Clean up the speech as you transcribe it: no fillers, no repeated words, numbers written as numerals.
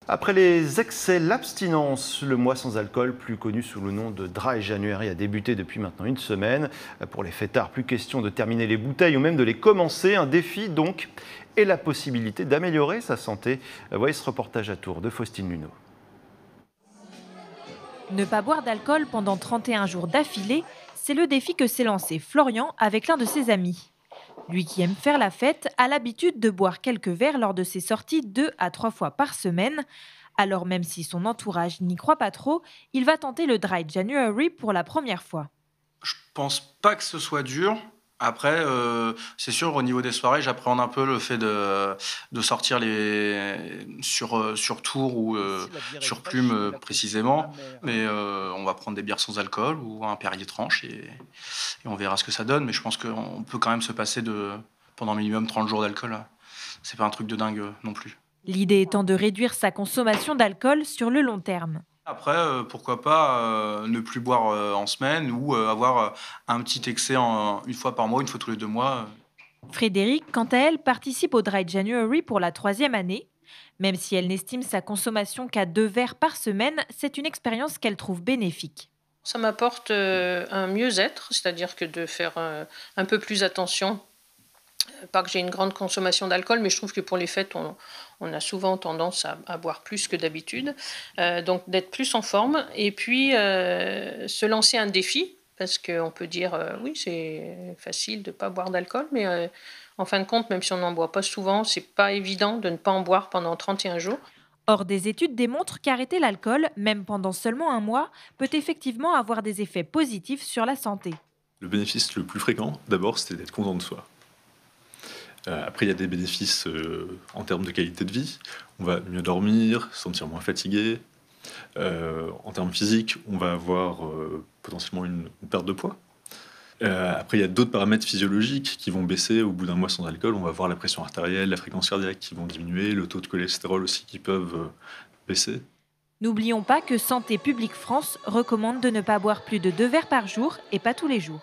Après les excès, l'abstinence, le mois sans alcool, plus connu sous le nom de Dry January, a débuté depuis maintenant une semaine. Pour les fêtards, plus question de terminer les bouteilles ou même de les commencer. Un défi donc, et la possibilité d'améliorer sa santé. Voyez ce reportage à Tours de Faustine Luneau. Ne pas boire d'alcool pendant 31 jours d'affilée, c'est le défi que s'est lancé Florian avec l'un de ses amis. Lui qui aime faire la fête a l'habitude de boire quelques verres lors de ses sorties 2 à 3 fois par semaine. Alors même si son entourage n'y croit pas trop, il va tenter le Dry January pour la première fois. Je pense pas que ce soit dur. Après, c'est sûr, au niveau des soirées, j'appréhende un peu le fait de sortir sur Tours ou sur Plume précisément. Mais on va prendre des bières sans alcool ou un Perrier tranche et on verra ce que ça donne. Mais je pense qu'on peut quand même se passer pendant minimum 30 jours d'alcool. C'est pas un truc de dingue non plus. L'idée étant de réduire sa consommation d'alcool sur le long terme. Après, pourquoi pas ne plus boire en semaine ou avoir un petit excès une fois par mois, une fois tous les 2 mois. Frédéric, quant à elle, participe au Dry January pour la 3e année. Même si elle n'estime sa consommation qu'à 2 verres par semaine, c'est une expérience qu'elle trouve bénéfique. Ça m'apporte un mieux-être, c'est-à-dire que de faire un peu plus attention. Pas que j'ai une grande consommation d'alcool, mais je trouve que pour les fêtes, on a souvent tendance à boire plus que d'habitude. Donc d'être plus en forme et puis se lancer un défi, parce qu'on peut dire oui, c'est facile de ne pas boire d'alcool, mais en fin de compte, même si on n'en boit pas souvent, c'est pas évident de ne pas en boire pendant 31 jours. Or, des études démontrent qu'arrêter l'alcool, même pendant seulement un mois, peut effectivement avoir des effets positifs sur la santé. Le bénéfice le plus fréquent, d'abord, c'était d'être content de soi. Après, il y a des bénéfices en termes de qualité de vie. On va mieux dormir, se sentir moins fatigué. En termes physiques, on va avoir potentiellement une perte de poids. Après, il y a d'autres paramètres physiologiques qui vont baisser au bout d'un mois sans alcool. On va voir la pression artérielle, la fréquence cardiaque qui vont diminuer, le taux de cholestérol aussi qui peuvent baisser. N'oublions pas que Santé publique France recommande de ne pas boire plus de 2 verres par jour et pas tous les jours.